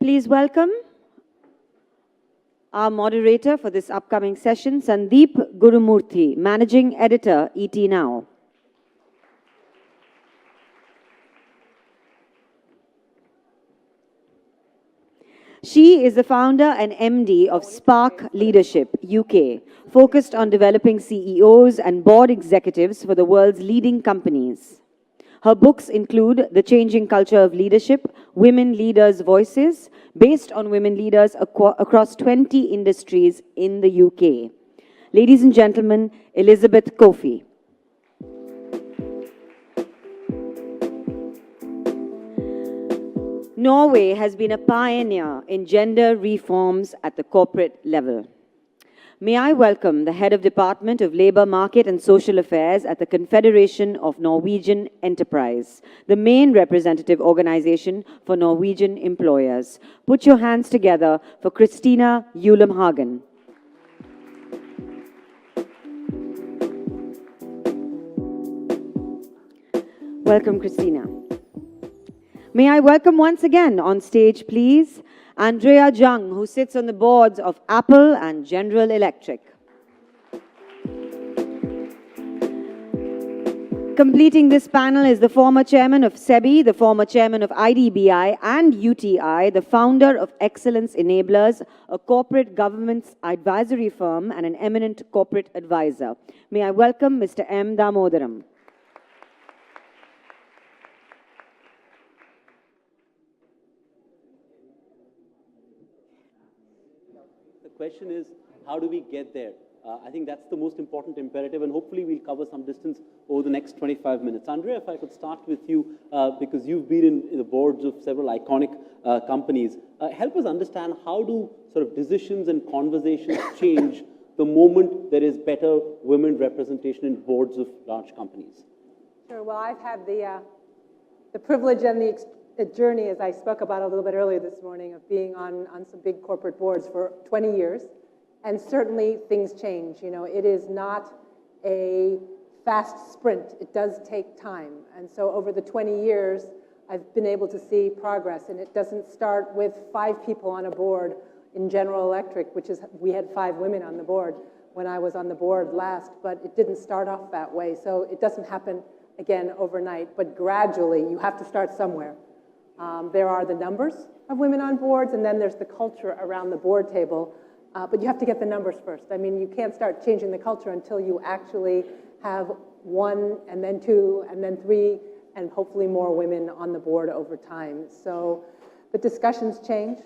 Please welcome our moderator for this upcoming session, Sandeep Gurumurthy, Managing Editor, ET Now. She is the founder and MD of Spark Leadership, UK, focused on developing CEOs and board executives for the world's leading companies. Her books include The Changing Culture of Leadership, Women Leaders' Voices, based on women leaders across 20 industries in the UK. Ladies and gentlemen, Elizabeth Kofi. Norway has been a pioneer in gender reforms at the corporate level. May I welcome the Head of Department of Labour Market and Social Affairs at the Confederation of Norwegian Enterprise, the main representative organization for Norwegian employers. Put your hands together for Christina Ulam Hagen. Welcome, Christina. May I welcome once again on stage, please, Andrea Jung, who sits on the boards of Apple and General Electric. Completing this panel is the former chairman of SEBI, the former chairman of IDBI and UTI, the founder of Excellence Enablers, a corporate governance advisory firm and an eminent corporate advisor. May I welcome Mr. M. Damodaram. The question is, how do we get there? I think that's the most important imperative, and hopefully we'll cover some distance over the next 25 minutes. Andrea, if I could start with you, because you've been in the boards of several iconic companies. Help us understand, how do sort of decisions and conversations change the moment there is better women representation in boards of large companies? Sure. Well, I've had the privilege and the journey, as I spoke about a little bit earlier this morning, of being on some big corporate boards for 20 years. And certainly things change. You know, it is not a fast sprint. It does take time. And so over the 20 years, I've been able to see progress. And it doesn't start with 5 people on a board in General Electric, which is, we had 5 women on the board when I was on the board last, but it didn't start off that way. So it doesn't happen, again, overnight. But gradually, you have to start somewhere. There are the numbers of women on boards, and then there's the culture around the board table. But you have to get the numbers first. I mean, you can't start changing the culture until you actually have 1, and then 2, and then 3, and hopefully more women on the board over time. So the discussions change.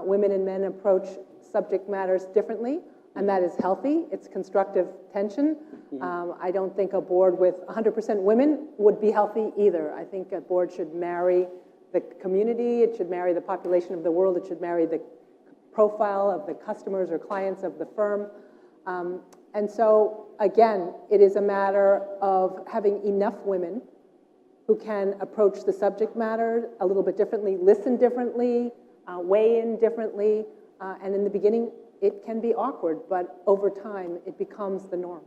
Women and men approach subject matters differently, and that is healthy. It's constructive tension. I don't think a board with 100% women would be healthy either. I think a board should marry the community, it should marry the population of the world, it should marry the profile of the customers or clients of the firm. And so, again, it is a matter of having enough women who can approach the subject matter a little bit differently, listen differently, weigh in differently, and in the beginning, it can be awkward, but over time, it becomes the norm.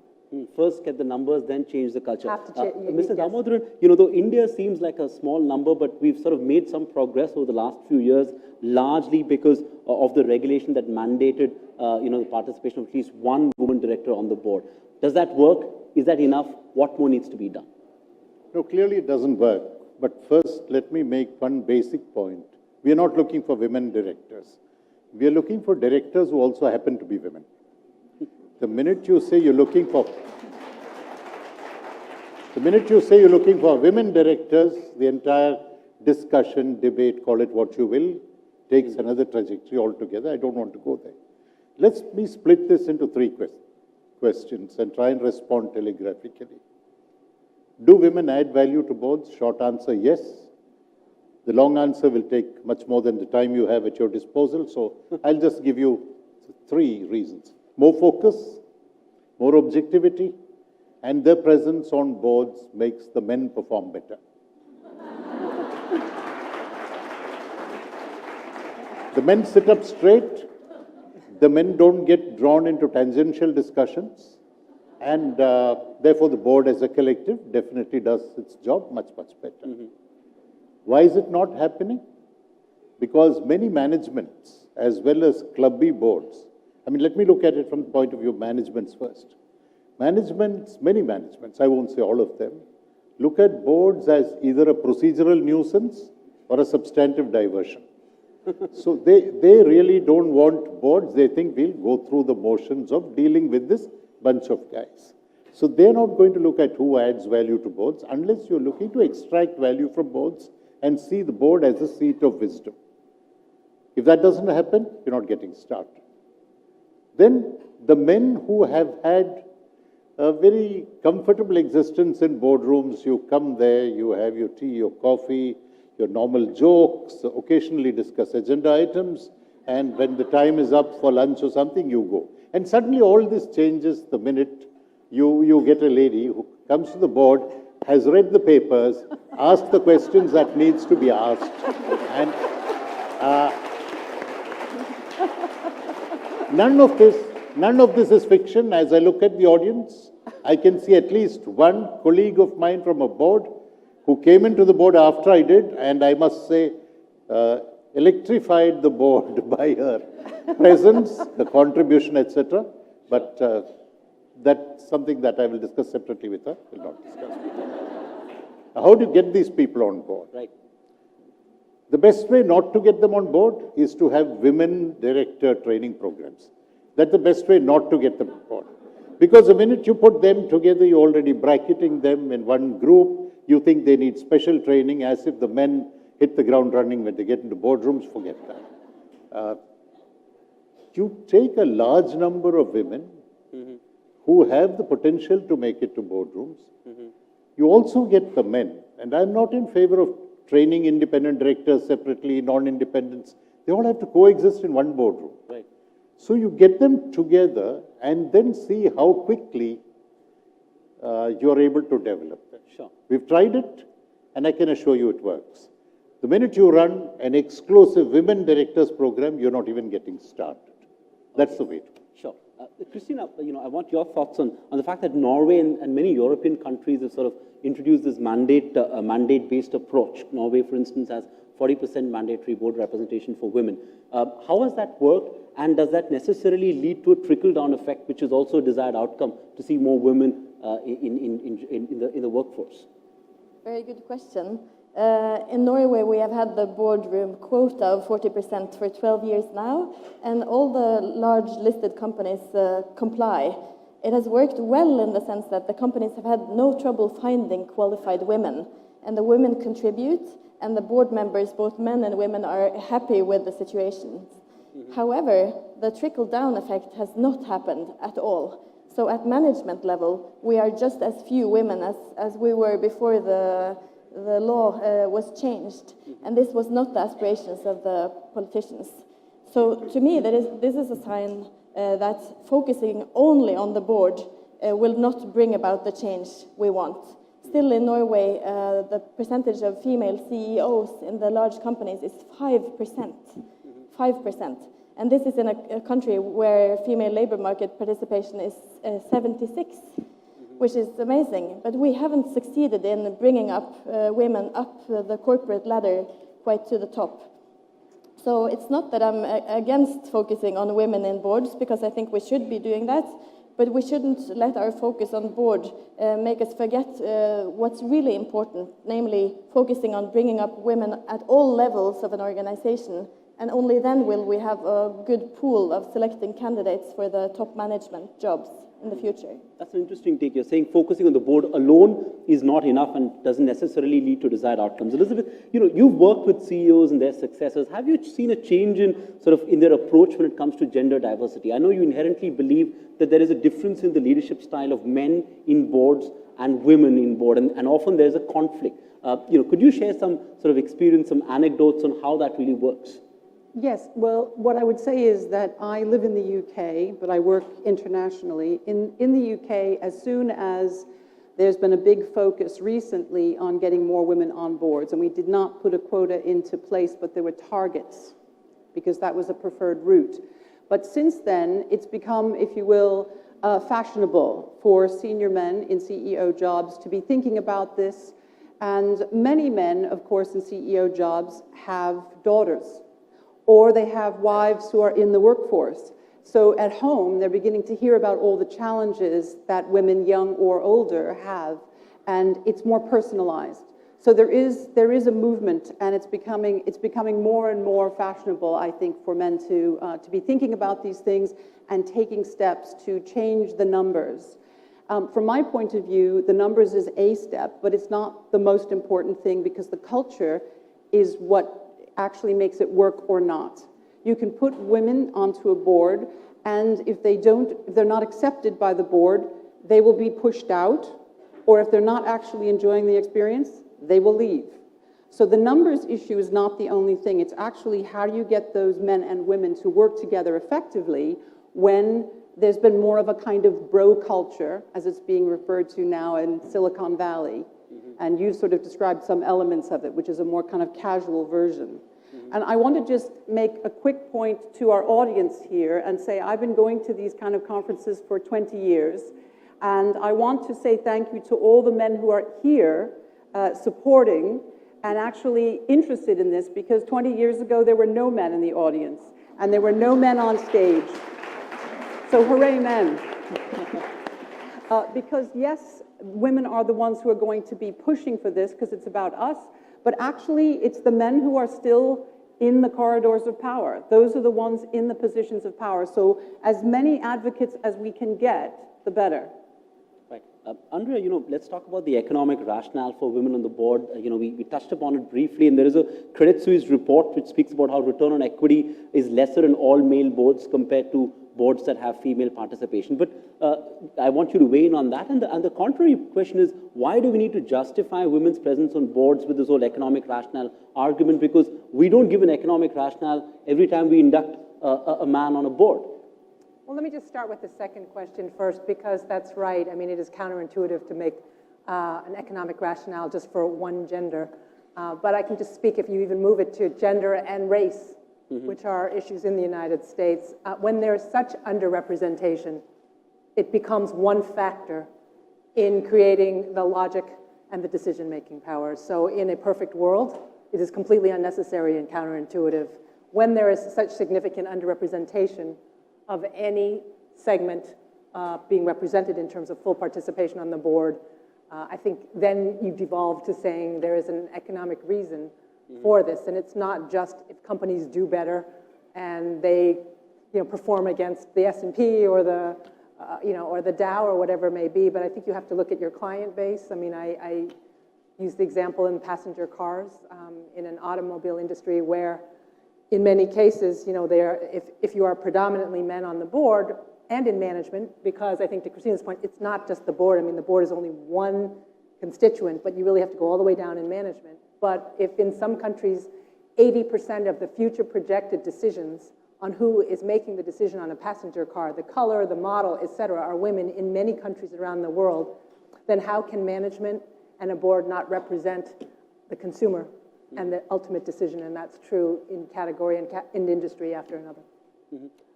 First get the numbers, then change the culture. Mr. Yes. Damodaran, you know, though India seems like a small number, but we've sort of made some progress over the last few years, largely because of the regulation that mandated, the participation of at least 1 woman director on the board. Does that work? Is that enough? What more needs to be done? No, clearly it doesn't work. But first, let me make one basic point. We are not looking for women directors. We are looking for directors who also happen to be women. The minute you say you're looking for women directors, the entire discussion, debate, call it what you will, takes another trajectory altogether. I don't want to go there. Let me split this into 3 questions and try and respond telegraphically. Do women add value to boards? Short answer, yes. The long answer will take much more than the time you have at your disposal, so I'll just give you 3 reasons. More focus, more objectivity, and their presence on boards makes the men perform better. The men sit up straight, the men don't get drawn into tangential discussions, and therefore the board as a collective definitely does its job much, much better. Why is it not happening? because many managements, as well as clubby boards, I mean, let me look at it from the point of view of managements first. Managements, many managements, I won't say all of them, look at boards as either a procedural nuisance or a substantive diversion. So they really don't want boards. They think we'll go through the motions of dealing with this bunch of guys. So they're not going to look at who adds value to boards unless you're looking to extract value from boards and see the board as a seat of wisdom. If that doesn't happen, you're not getting started. Then the men who have had a very comfortable existence in boardrooms, you come there, you have your tea, your coffee, your normal jokes, occasionally discuss agenda items, and when the time is up for lunch or something, you go. And suddenly all this changes the minute you get a lady who comes to the board, has read the papers, asked the questions that needs to be asked, and none of this is fiction. As I look at the audience, I can see at least one colleague of mine from a board who came into the board after I did, and I must say, electrified the board by her presence, the contribution, etc. But that's something that I will discuss separately with her. Will not discuss with her. How do you get these people on board? Right. The best way not to get them on board is to have women director training programs. That's the best way not to get them on board. Because the minute you put them together, you're already bracketing them in one group. You think they need special training, as if the men hit the ground running when they get into boardrooms. Forget that. You take a large number of women who have the potential to make it to boardrooms. You also get the men. And I'm not in favor of training independent directors separately, non-independents. They all have to coexist in one boardroom. Right. So you get them together and then see how quickly you're able to develop them. Sure. We've tried it, and I can assure you it works. The minute you run an exclusive women directors program, you're not even getting started. That's the way to go. Sure. Christina, I want your thoughts on the fact that Norway and many European countries have sort of introduced this mandate-based approach. Norway, for instance, has 40% mandatory board representation for women. How has that worked, and does that necessarily lead to a trickle-down effect, which is also a desired outcome, to see more women in the workforce? Very good question. In Norway, we have had the boardroom quota of 40% for 12 years now, and all the large listed companies comply. It has worked well in the sense that the companies have had no trouble finding qualified women, and the women contribute, and the board members, both men and women, are happy with the situation. However, the trickle-down effect has not happened at all. So at management level, we are just as few women as we were before the law was changed. And this was not the aspirations of the politicians. So to me, this is a sign that focusing only on the board will not bring about the change we want. Still in Norway, the percentage of female CEOs in the large companies is 5%. 5%. And this is in a country where female labor market participation is 76, which is amazing. But we haven't succeeded in bringing up women up the corporate ladder quite to the top. So it's not that I'm against focusing on women in boards, because I think we should be doing that. But we shouldn't let our focus on board make us forget what's really important, namely focusing on bringing up women at all levels of an organization. And only then will we have a good pool of selecting candidates for the top management jobs in the future. That's an interesting take. You're saying focusing on the board alone is not enough and doesn't necessarily lead to desired outcomes. Elizabeth, you've worked with CEOs and their successors. Have you seen a change in their approach when it comes to gender diversity? I know you inherently believe that there is a difference in the leadership style of men in boards and women in board, and often there's a conflict. Could you share some sort of experience, some anecdotes on how that really works? Yes, well, what I would say is that I live in the UK, but I work internationally. In the UK, as soon as there's been a big focus recently on getting more women on boards, and we did not put a quota into place, but there were targets, because that was a preferred route. But since then, it's become, if you will, fashionable for senior men in CEO jobs to be thinking about this. And many men, of course, in CEO jobs have daughters or they have wives who are in the workforce. So at home, they're beginning to hear about all the challenges that women, young or older, have, and it's more personalized. So there is a movement, and it's becoming more and more fashionable, I think, for men to be thinking about these things and taking steps to change the numbers. From my point of view, the numbers is a step, but it's not the most important thing, because the culture is what actually makes it work or not. You can put women onto a board, and if they're not accepted by the board, they will be pushed out, or if they're not actually enjoying the experience, they will leave. So the numbers issue is not the only thing. It's actually, how do you get those men and women to work together effectively when there's been more of a kind of bro culture, as it's being referred to now in Silicon Valley. And you've sort of described some elements of it, which is a more kind of casual version. And I want to just make a quick point to our audience here and say, I've been going to these kind of conferences for 20 years, and I want to say thank you to all the men who are here supporting and actually interested in this, because 20 years ago there were no men in the audience, and there were no men on stage. So hooray, men. Because yes, women are the ones who are going to be pushing for this, because it's about us, but actually it's the men who are still in the corridors of power. Those are the ones in the positions of power. So as many advocates as we can get, the better. Right. Andrea, let's talk about the economic rationale for women on the board. We touched upon it briefly, and there is a Credit Suisse report which speaks about how return on equity is lesser in all male boards compared to boards that have female participation. But I want you to weigh in on that. And the contrary question is, why do we need to justify women's presence on boards with this whole economic rationale argument? Because we don't give an economic rationale every time we induct a man on a board. Well, let me just start with the second question first, because that's right. I mean, it is counterintuitive to make an economic rationale just for one gender. But I can just speak, if you even move it to gender and race, which are issues in the United States. When there's such underrepresentation, it becomes one factor in creating the logic and the decision-making power. So in a perfect world, it is completely unnecessary and counterintuitive. When there is such significant underrepresentation of any segment being represented in terms of full participation on the board, I think then you devolve to saying there is an economic reason for this, and it's not just if companies do better and they, perform against the S&P or the, or the Dow or whatever it may be. But I think you have to look at your client base. I mean, I use the example in passenger cars in an automobile industry where, in many cases, if you are predominantly men on the board and in management, because I think to Christina's point, it's not just the board. I mean, the board is only one constituent, but you really have to go all the way down in management. But if in some countries, 80% of the future projected decisions on who is making the decision on a passenger car, the color, the model, et cetera, are women in many countries around the world, then how can management and a board not represent the consumer and the ultimate decision? And that's true in category and in industry after another.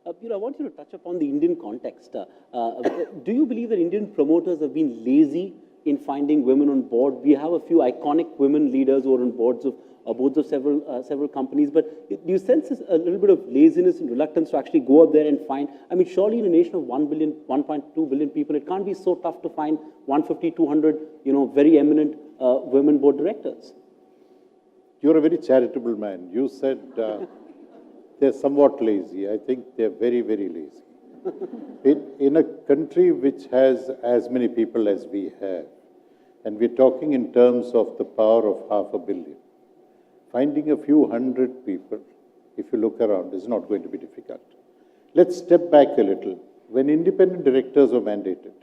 I want you to touch upon the Indian context. Do you believe that Indian promoters have been lazy in finding women on board? We have a few iconic women leaders who are on boards of several companies, but do you sense a little bit of laziness and reluctance to actually go up there and find? I mean, surely in a nation of 1.2 billion people, it can't be so tough to find 150, 200, very eminent women board directors. You're a very charitable man. You said they're somewhat lazy. I think they're very, very lazy. In a country which has as many people as we have, and we're talking in terms of the power of 500 million, finding a few hundred people, if you look around, is not going to be difficult. Let's step back a little. When independent directors were mandated,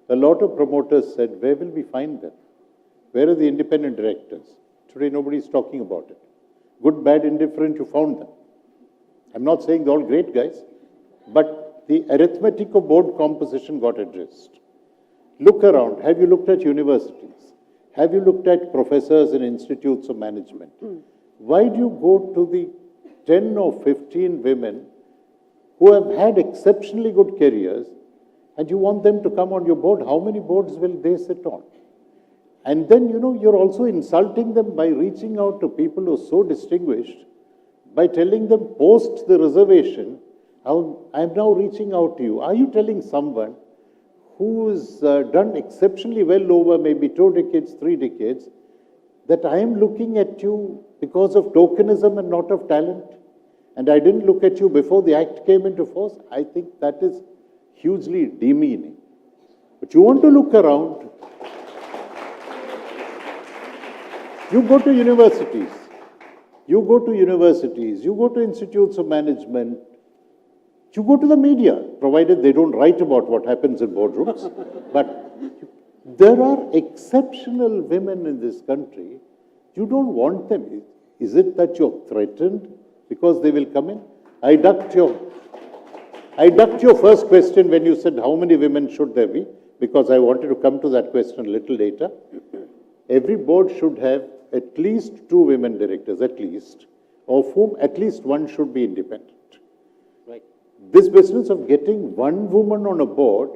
a lot of promoters said, where will we find them? Where are the independent directors? Today, nobody's talking about it. Good, bad, indifferent, you found them. I'm not saying they're all great guys, but the arithmetic of board composition got addressed. Look around. Have you looked at universities? Have you looked at professors in institutes of management? Why do you go to the 10 or 15 women who have had exceptionally good careers and you want them to come on your board? How many boards will they sit on? And then, you're also insulting them by reaching out to people who are so distinguished, by telling them post the reservation, I'm now reaching out to you. Are you telling someone who's done exceptionally well over maybe 2 decades, 3 decades, that I am looking at you because of tokenism and not of talent? And I didn't look at you before the act came into force? I think that is hugely demeaning. But you want to look around. You go to universities. You go to institutes of management. You go to the media, provided they don't write about what happens in boardrooms. But there are exceptional women in this country. You don't want them. Is it that you're threatened because they will come in? I ducked your first question when you said how many women should there be, because I wanted to come to that question a little later. Every board should have at least 2 women directors, at least, of whom at least one should be independent. Right. This business of getting one woman on a board,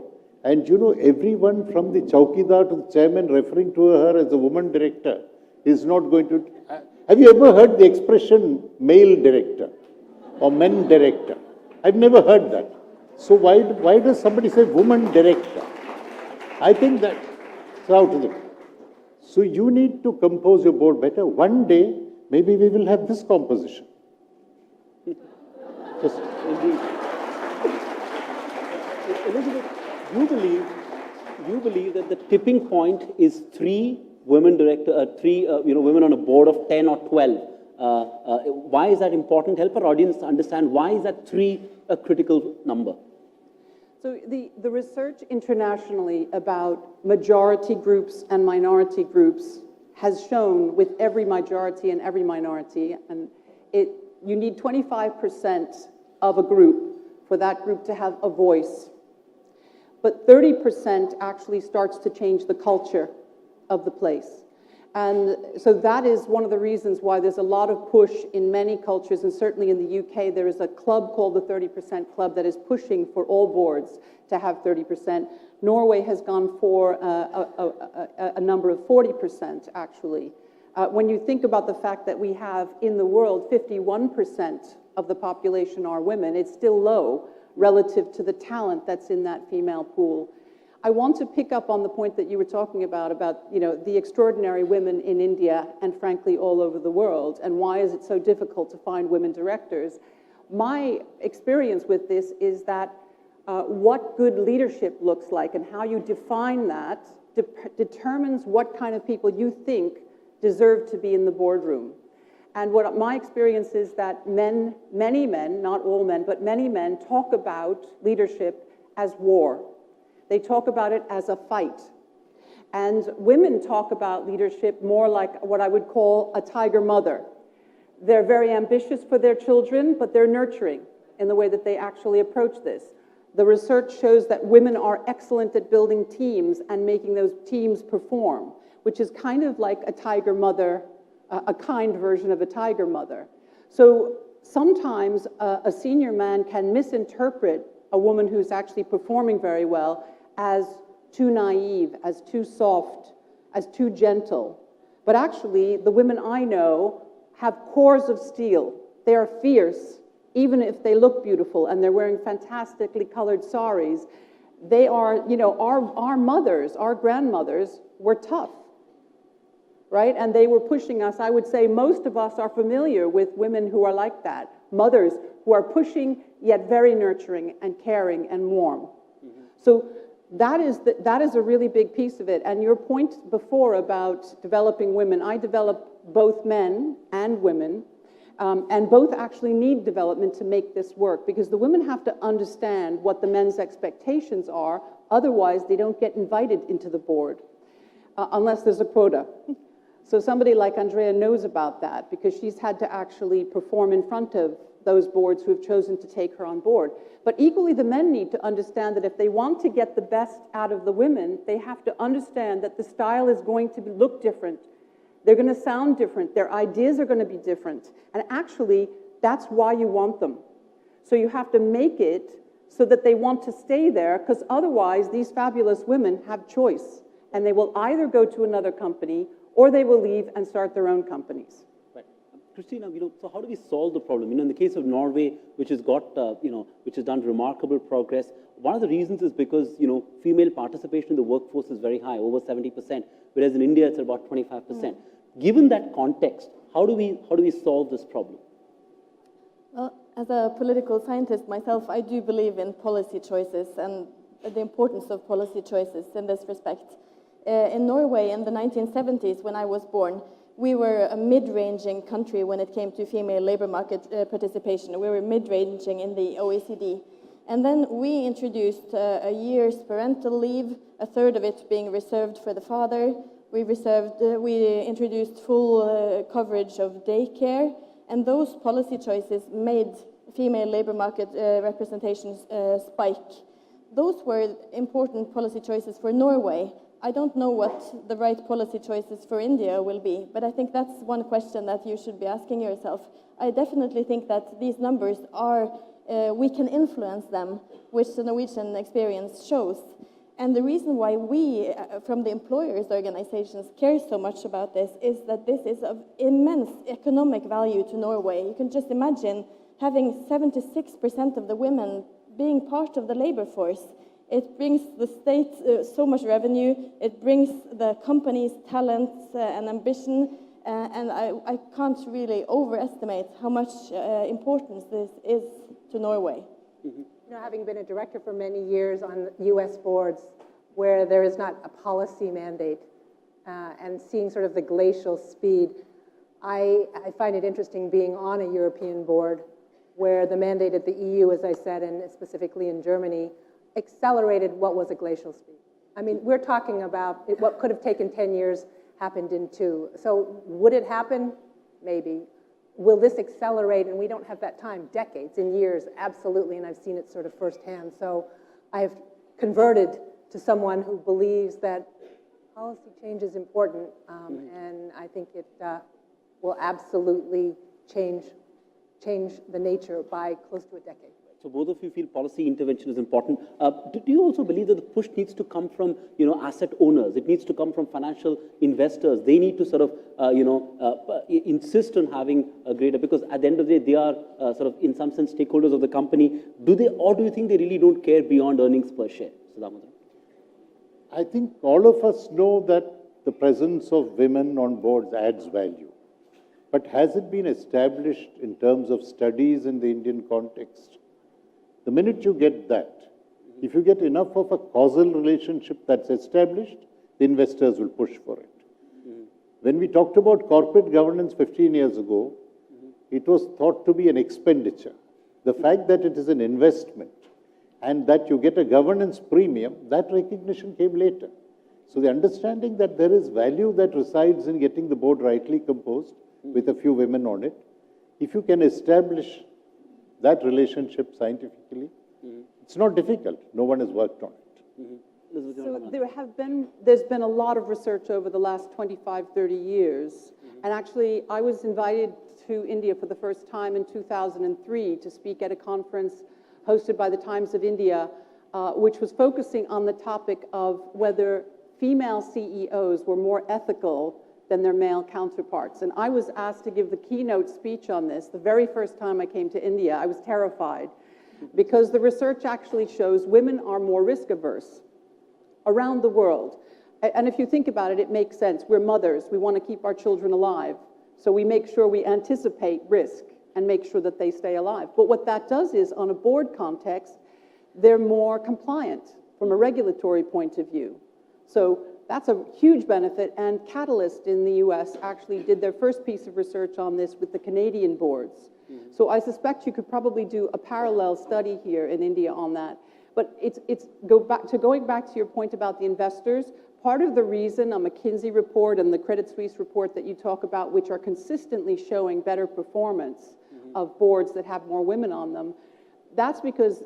and everyone from the chowkidar to the chairman referring to her as a woman director is not going to... Have you ever heard the expression male director or men director? I've never heard that. So why does somebody say woman director? I think that it's out of them. So you need to compose your board better. One day, maybe we will have this composition. Just Indeed. Elizabeth, you believe that the tipping point is 3 women women on a board of 10 or 12. Why is that important? Help our audience understand why is that 3 a critical number? So the research internationally about majority groups and minority groups has shown with every majority and every minority, and you need 25% of a group for that group to have a voice. But 30% actually starts to change the culture of the place. And so that is one of the reasons why there's a lot of push in many cultures, and certainly in the UK, there is a club called the 30% Club that is pushing for all boards to have 30%. Norway has gone for a number of 40%, actually. When you think about the fact that we have in the world 51% of the population are women, it's still low relative to the talent that's in that female pool. I want to pick up on the point that you were talking about the extraordinary women in India and frankly all over the world, and why is it so difficult to find women directors. My experience with this is that what good leadership looks like and how you define that determines what kind of people you think deserve to be in the boardroom. And what my experience is that many men, not all men, but many men talk about leadership as war. They talk about it as a fight. And women talk about leadership more like what I would call a tiger mother. They're very ambitious for their children, but they're nurturing in the way that they actually approach this. The research shows that women are excellent at building teams and making those teams perform, which is kind of like a tiger mother, a kind version of a tiger mother. So sometimes a senior man can misinterpret a woman who's actually performing very well as too naive, as too soft, as too gentle. But actually, the women I know have cores of steel. They are fierce, even if they look beautiful and they're wearing fantastically colored saris. They are, our mothers, our grandmothers were tough, right? And they were pushing us. I would say most of us are familiar with women who are like that, mothers who are pushing, yet very nurturing and caring and warm. Mm-hmm. So that is a really big piece of it. And your point before about developing women, I develop both men and women, and both actually need development to make this work, because the women have to understand what the men's expectations are, otherwise they don't get invited into the board, unless there's a quota. So somebody like Andrea knows about that, because she's had to actually perform in front of those boards who have chosen to take her on board. But equally, the men need to understand that if they want to get the best out of the women, they have to understand that the style is going to look different. They're going to sound different. Their ideas are going to be different. And actually, that's why you want them. So you have to make it so that they want to stay there, because otherwise, these fabulous women have choice. And they will either go to another company or they will leave and start their own companies. Right. Christina, so how do we solve the problem? In the case of Norway, which has got, which has done remarkable progress, one of the reasons is because, female participation in the workforce is very high, over 70%, whereas in India it's about 25%. Given that context, how do we solve this problem? Well, as a political scientist myself, I do believe in policy choices and the importance of policy choices in this respect. In Norway in the 1970s, when I was born, we were a mid-ranging country when it came to female labor market participation. We were mid-ranging in the OECD. And then we introduced a year's parental leave, a third of it being reserved for the father. We introduced full coverage of daycare, and those policy choices made female labor market representation spike. Those were important policy choices for Norway. I don't know what the right policy choices for India will be, but I think that's one question that you should be asking yourself. I definitely think that these numbers are, we can influence them, which the Norwegian experience shows. And the reason why we, from the employers' organizations, care so much about this is that this is of immense economic value to Norway. You can just imagine having 76% of the women being part of the labor force. It brings the state so much revenue, it brings the companies talent and ambition, and I can't really overestimate how much importance this is to Norway. Having been a director for many years on U.S. boards where there is not a policy mandate and seeing sort of the glacial speed, I find it interesting being on a European board where the mandate at the EU, as I said, and specifically in Germany, accelerated what was a glacial speed. I mean, we're talking about what could have taken 10 years happened in 2. So would it happen? Maybe. Will this accelerate? And we don't have that time, decades and years, absolutely, and I've seen it sort of firsthand. So I've converted to someone who believes that policy change is important, and I think it will absolutely change the nature by close to a decade. So both of you feel policy intervention is important. Do you also believe that the push needs to come from, asset owners? It needs to come from financial investors. They need to sort of, insist on having a greater, because at the end of the day, they are sort of, in some sense, stakeholders of the company. Do they, or do you think they really don't care beyond earnings per share? Sudhamadhan. I think all of us know that the presence of women on boards adds value. But has it been established in terms of studies in the Indian context? The minute you get that, if you get enough of a causal relationship that's established, the investors will push for it. When we talked about corporate governance 15 years ago, it was thought to be an expenditure. The fact that it is an investment and that you get a governance premium, that recognition came later. So the understanding that there is value that resides in getting the board rightly composed with a few women on it, if you can establish that relationship scientifically, it's not difficult. No one has worked on it. So there's been a lot of research over the last 25, 30 years. And actually, I was invited to India for the first time in 2003 to speak at a conference hosted by the Times of India, which was focusing on the topic of whether female CEOs were more ethical than their male counterparts. And I was asked to give the keynote speech on this the very first time I came to India. I was terrified because the research actually shows women are more risk averse around the world. And if you think about it, it makes sense. We're mothers. We want to keep our children alive. So we make sure we anticipate risk and make sure that they stay alive. But what that does is, on a board context, they're more compliant from a regulatory point of view. So that's a huge benefit, and Catalyst in the US actually did their first piece of research on this with the Canadian boards. So I suspect you could probably do a parallel study here in India on that. But going back to your point about the investors, part of the reason a McKinsey report and the Credit Suisse report that you talk about, which are consistently showing better performance of boards that have more women on them, that's because,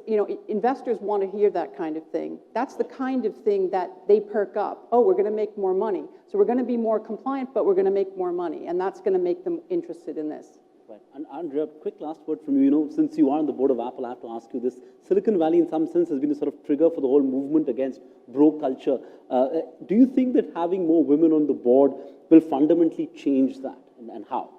investors want to hear that kind of thing. That's the kind of thing that they perk up. Oh, we're going to make more money. So we're going to be more compliant, but we're going to make more money. And that's going to make them interested in this. Right. And Andrea, quick last word from you. Since you are on the board of Apple, I have to ask you this. Silicon Valley, in some sense, has been a sort of trigger for the whole movement against bro culture. Do you think that having more women on the board will fundamentally change that? And how?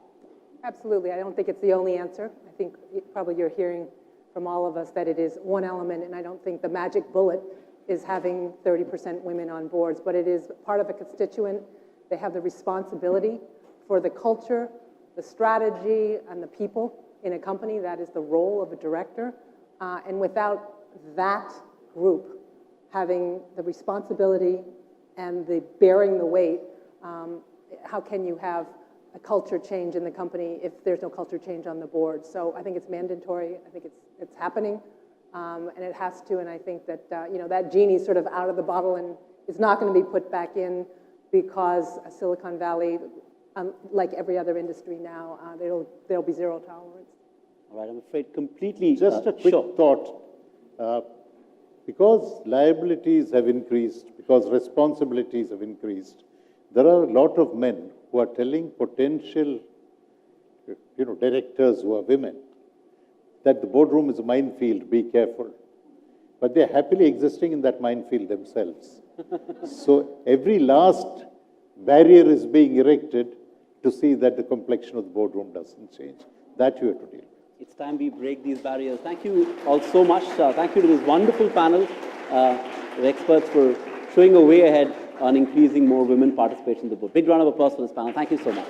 Absolutely. I don't think it's the only answer. I think probably you're hearing from all of us that it is one element, and I don't think the magic bullet is having 30% women on boards, but it is part of a constituent. They have the responsibility for the culture, the strategy, and the people in a company. That is the role of a director. And without that group having the responsibility and the bearing the weight, how can you have a culture change in the company if there's no culture change on the board? So I think it's mandatory. I think it's happening, and it has to. And I think that that genie's sort of out of the bottle and is not going to be put back in, because Silicon Valley, like every other industry now, there'll be zero tolerance. All right, I'm afraid completely. Just a quick thought. Because liabilities have increased, because responsibilities have increased, there are a lot of men who are telling potential, directors who are women, that the boardroom is a minefield, be careful. But they're happily existing in that minefield themselves. So every last barrier is being erected to see that the complexion of the boardroom doesn't change. That you have to deal with. It's time we break these barriers. Thank you all so much. Thank you to this wonderful panel of experts for showing a way ahead on increasing more women participation in the board. Big round of applause for this panel. Thank you so much.